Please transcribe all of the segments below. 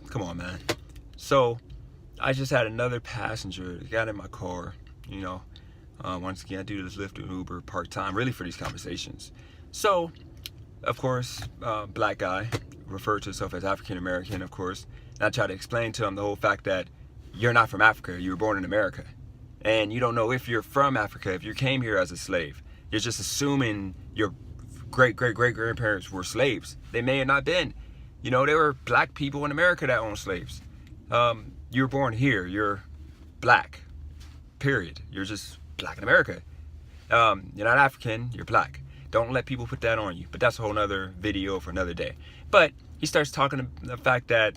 Come on, man. So I just had another passenger that got in my car. You know, once again, I do this Lyft and Uber part time, really for these conversations. So, of course, black guy, referred to himself as African American, of course. And I try to explain to him the whole fact that you're not from Africa. You were born in America, and you don't know if you're from Africa. If you came here as a slave, you're just assuming your great grandparents were slaves. They may have not been. You know, there were black people in America that owned slaves. You were born here. You're black. Period. You're just black in America. You're not African. You're black. Don't let people put that on you. But that's a whole nother video for another day. But he starts talking to the fact that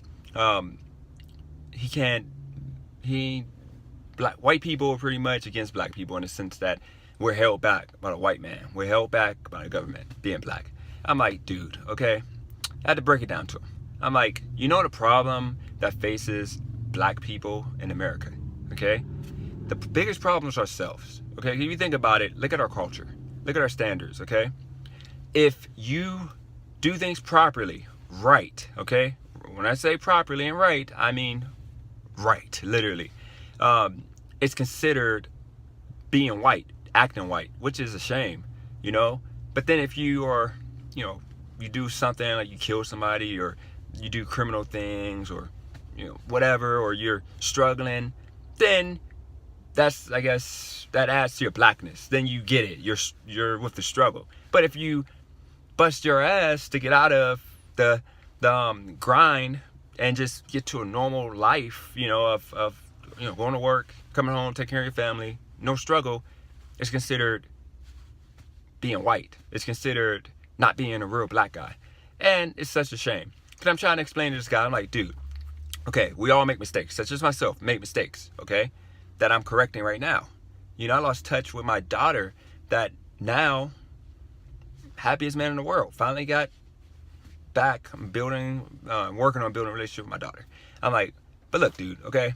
white people are pretty much against black people in the sense that we're held back by a white man. We're held back by the government being black. I'm like, dude, okay? I had to break it down to him. I'm like, you know the problem that faces black people in America, okay? The biggest problem is ourselves, okay? If you think about it, look at our culture. Look at our standards, okay? If you do things properly, right, okay? When I say properly and right, I mean right, literally. It's considered being white, acting white, which is a shame, you know? But then if you are, you know, you do something like you kill somebody or you do criminal things or, you know, whatever, or you're struggling, then that's, I guess, that adds to your blackness. Then you get it. You're with the struggle. But if you bust your ass to get out of the grind and just get to a normal life, you know, of you know, going to work, coming home, taking care of your family, no struggle, it's considered being white. It's considered not being a real black guy. And it's such a shame. Because I'm trying to explain to this guy, I'm like, dude, okay, we all make mistakes, such as myself, make mistakes, okay, that I'm correcting right now. You know, I lost touch with my daughter that now, happiest man in the world, finally got back. I'm working on building a relationship with my daughter. I'm like, but look, dude, okay,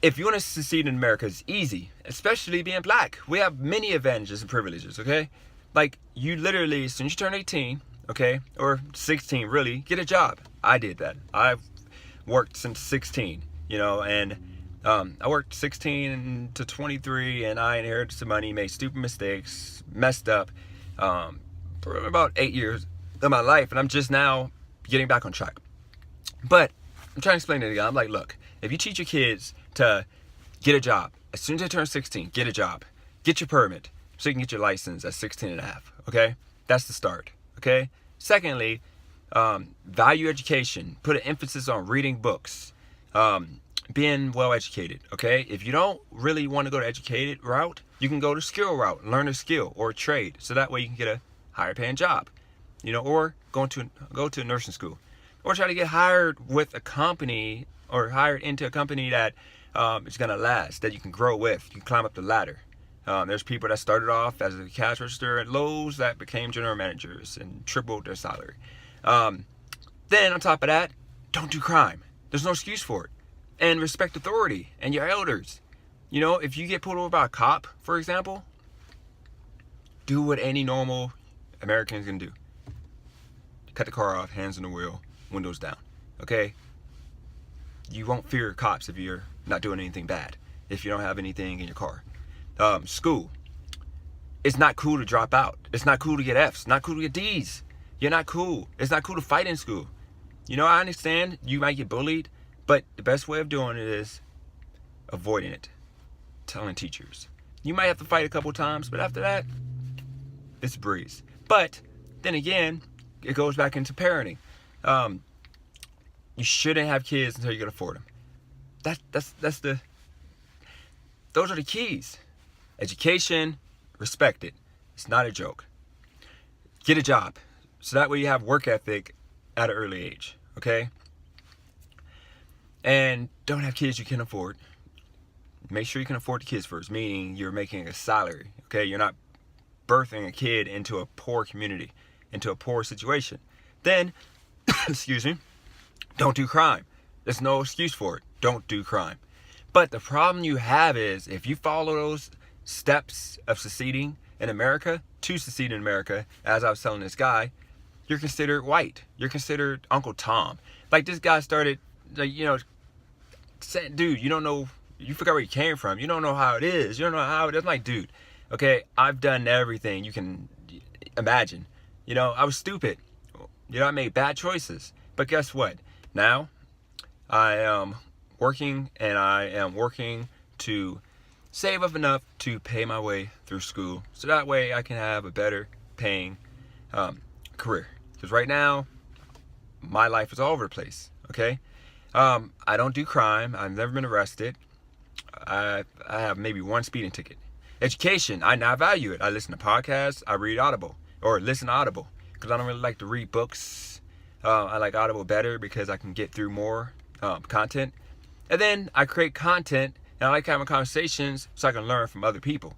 if you want to succeed in America, it's easy, especially being black. We have many advantages and privileges, okay? Like, you literally, as soon as you turn 18, okay, or 16, really, get a job. I did that. I've worked since 16, you know, and I worked 16 to 23, and I inherited some money, made stupid mistakes, messed up for about 8 years of my life, and I'm just now getting back on track. But I'm trying to explain to the guy, I'm like, look, if you teach your kids to get a job, as soon as they turn 16, get a job, get your permit, so you can get your license at 16 and a half, okay? That's the start, okay? Secondly, value education. Put an emphasis on reading books, being well educated, okay? If you don't really want to go to educated route, you can go to skill route, learn a skill or a trade, so that way you can get a higher paying job, you know, or go to nursing school, or try to get hired with a company or hired into a company that is going to last, that you can grow with, you can climb up the ladder. There's people that started off as a cash register at Lowe's that became general managers and tripled their salary. Then on top of that, don't do crime. There's no excuse for it. And respect authority and your elders. You know, if you get pulled over by a cop, for example, do what any normal American can do. Cut the car off, hands on the wheel, windows down, okay? You won't fear cops if you're not doing anything bad, if you don't have anything in your car. School. It's not cool to drop out. It's not cool to get F's. It's not cool to get D's. You're not cool. It's not cool to fight in school. You know, I understand you might get bullied, but the best way of doing it is avoiding it. Telling teachers. You might have to fight a couple times, but after that, it's a breeze. But then again, it goes back into parenting. You shouldn't have kids until you can afford them. Those are the keys. Education, respect it. It's not a joke. Get a job, so that way you have work ethic at an early age, okay? And don't have kids you can afford. Make sure you can afford the kids first, meaning you're making a salary, okay? You're not birthing a kid into a poor community, into a poor situation. Then, excuse me, don't do crime. There's no excuse for it. Don't do crime. But the problem you have is if you follow those steps of succeeding in America, to succeed in America, as I was telling this guy, you're considered white. You're considered Uncle Tom. Like, this guy started, like, saying, dude, you don't know, you forgot where you came from. You don't know how it is. You don't know how it is. I'm like, dude, okay, I've done everything you can imagine. I was stupid. I made bad choices. But guess what? Now, I am working, and I am working to save up enough to pay my way through school. So that way I can have a better paying career. Because right now, my life is all over the place, okay? I don't do crime. I've never been arrested. I have maybe one speeding ticket. Education, I now value it. I listen to podcasts. I read Audible, or listen to Audible, because I don't really like to read books. I like Audible better because I can get through more content. And then I create content, and I like having conversations so I can learn from other people.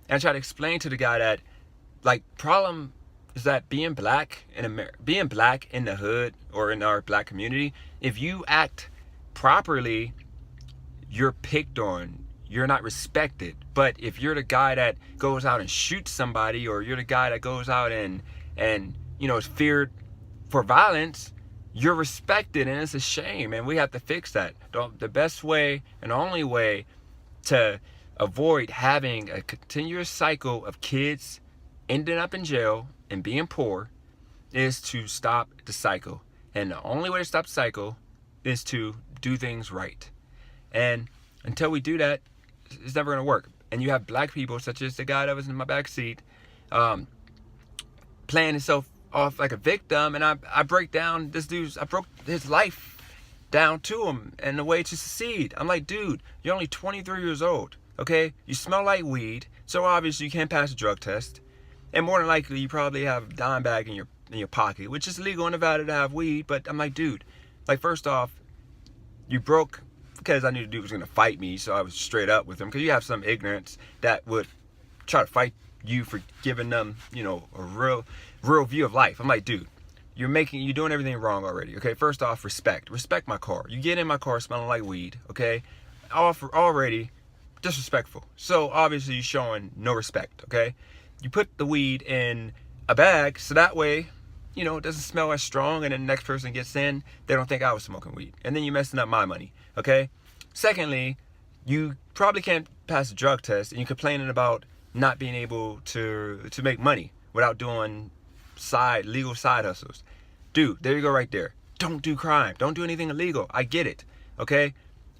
And I try to explain to the guy that, like, problem is that being black being black in the hood or in our black community, if you act properly, you're picked on. You're not respected. But if you're the guy that goes out and shoots somebody, or you're the guy that goes out and is feared for violence, you're respected, and it's a shame, and we have to fix that. The best way and the only way to avoid having a continuous cycle of kids ending up in jail and being poor is to stop the cycle. And the only way to stop the cycle is to do things right. And until we do that, it's never going to work. And you have black people, such as the guy that was in my back seat, playing himself off like a victim, and I broke his life down to him and the way to succeed. I'm like, dude, you're only 23 years old, okay? You smell like weed, so obviously you can't pass a drug test, and more than likely you probably have a dime bag in your pocket, which is legal in Nevada to have weed. But I'm like, dude, like, first off, you broke because I knew the dude was gonna fight me, so I was straight up with him, because you have some ignorance that would try to fight you for giving them, a real view of life. I'm like, dude, you're doing everything wrong already. Okay, first off, respect my car. You get in my car smelling like weed, okay? Already disrespectful. So obviously you're showing no respect, okay? You put the weed in a bag so that way, it doesn't smell as strong, and then the next person gets in, they don't think I was smoking weed, and then you're messing up my money, okay? Secondly, you probably can't pass a drug test, and you're complaining about not being able to make money without doing legal side hustles. Dude, there you go right there. Don't do crime. Don't do anything illegal. I get it, okay?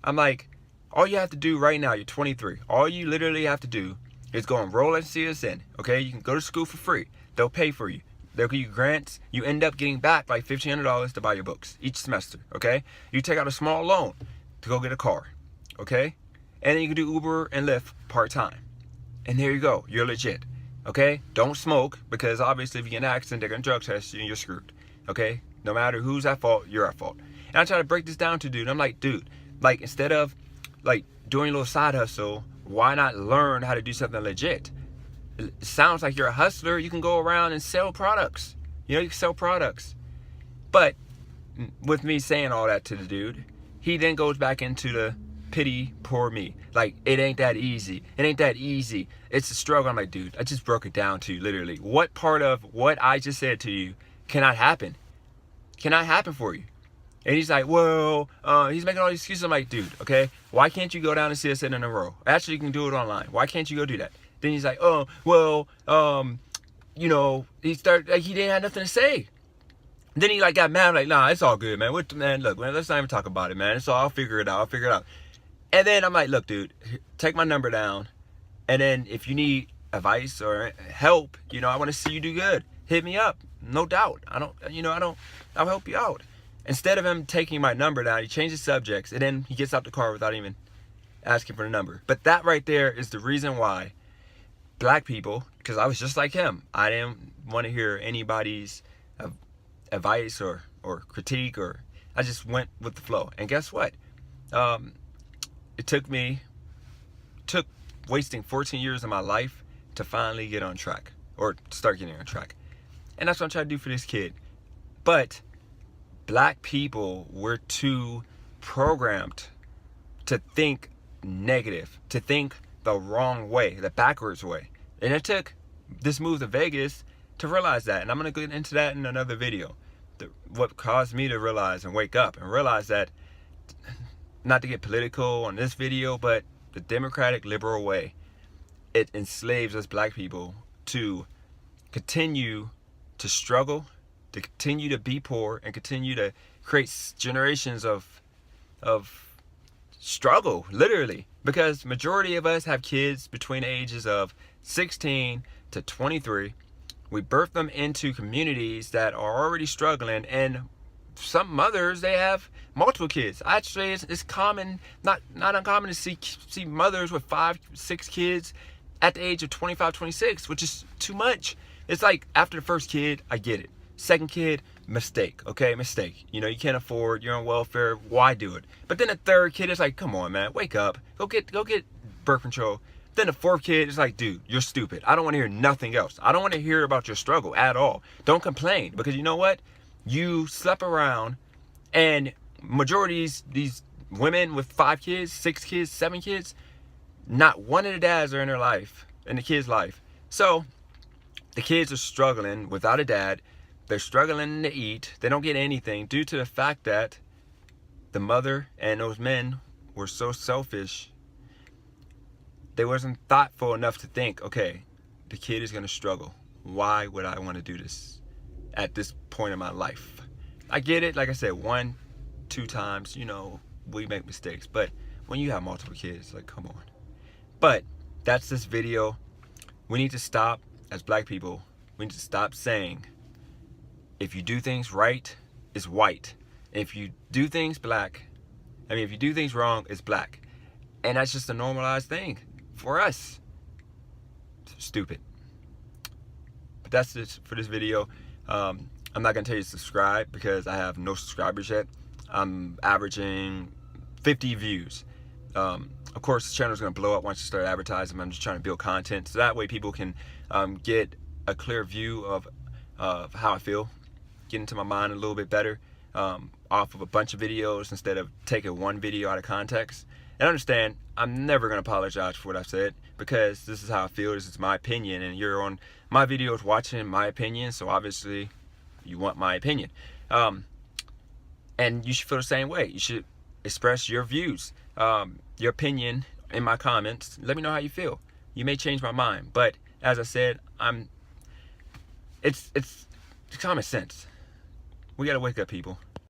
I'm like, all you have to do right now, you're 23. All you literally have to do is go enroll at CSN, okay? You can go to school for free. They'll pay for you. They'll give you grants. You end up getting back like $1,500 to buy your books each semester, okay? You take out a small loan to go get a car, okay? And then you can do Uber and Lyft part-time. And there you go. You're legit, okay? Don't smoke, because obviously if you get in an accident, they're going to drug test you and you're screwed, okay? No matter who's at fault, you're at fault. And I try to break this down to dude. I'm like, dude, like, instead of like doing a little side hustle, why not learn how to do something legit? It sounds like you're a hustler. You can go around and sell products. You can sell products. But with me saying all that to the dude, he then goes back into the pity, poor me. Like, it ain't that easy. It ain't that easy. It's a struggle. I'm like, dude, I just broke it down to you, literally. What part of what I just said to you cannot happen? Cannot happen for you? And he's like, well, he's making all these excuses. I'm like, dude, okay, why can't you go down and CSN in a row? Actually, you can do it online. Why can't you go do that? Then he's like, oh, well, he started, like, he didn't have nothing to say. Then he, like, got mad. I'm like, nah, it's all good, man. Man, look, man, let's not even talk about it, man. It's all, I'll figure it out. And then I'm like, look, dude, take my number down. And then if you need advice or help, I want to see you do good. Hit me up. No doubt. I'll help you out. Instead of him taking my number down, he changes subjects, and then he gets out the car without even asking for the number. But that right there is the reason why black people, because I was just like him, I didn't want to hear anybody's advice or critique, or I just went with the flow. And guess what? It took wasting 14 years of my life to finally get on track, or start getting on track. And that's what I'm trying to do for this kid. But black people were too programmed to think negative, to think the wrong way, the backwards way. And it took this move to Vegas to realize that. And I'm going to get into that in another video. What caused me to realize and wake up and realize that, not to get political on this video, but the democratic liberal way, it enslaves us black people to continue to struggle, to continue to be poor, and continue to create generations of struggle, literally, because majority of us have kids between the ages of 16 to 23. We birth them into communities that are already struggling, and some mothers, they have multiple kids. Actually, it's common, not uncommon to see mothers with 5, 6 kids at the age of 25, 26, which is too much. It's like, after the first kid, I get it. Second kid, mistake, okay, mistake. You know, you can't afford, you're on welfare, why do it? But then the third kid is like, come on, man, wake up, go get birth control. Then the fourth kid is like, dude, you're stupid. I don't want to hear nothing else. I don't want to hear about your struggle at all. Don't complain, because you know what? You slept around, and majority of these women with 5 kids, 6 kids, 7 kids, not one of the dads are in their life, in the kid's life. So the kids are struggling without a dad. They're struggling to eat. They don't get anything due to the fact that the mother and those men were so selfish. They wasn't thoughtful enough to think, okay, the kid is going to struggle. Why would I want to do this at this point in my life? I get it. Like I said, 1, 2 times, you know, we make mistakes. But when you have multiple kids, like, come on. But that's this video. We need to stop, as black people, we need to stop saying, if you do things right, it's white. If you do things if you do things wrong, it's black. And that's just a normalized thing for us. Stupid. But that's it for this video. I'm not gonna tell you to subscribe because I have no subscribers yet. I'm averaging 50 views. Of course, this channel is gonna blow up once you start advertising. I'm just trying to build content so that way people can get a clear view of how I feel, get into my mind a little bit better, off of a bunch of videos instead of taking one video out of context. And understand, I'm never going to apologize for what I've said, because this is how I feel, this is my opinion, and you're on my videos watching my opinion, so obviously you want my opinion. And you should feel the same way. You should express your views, your opinion in my comments. Let me know how you feel. You may change my mind, but as I said, it's common sense. We got to wake up, people.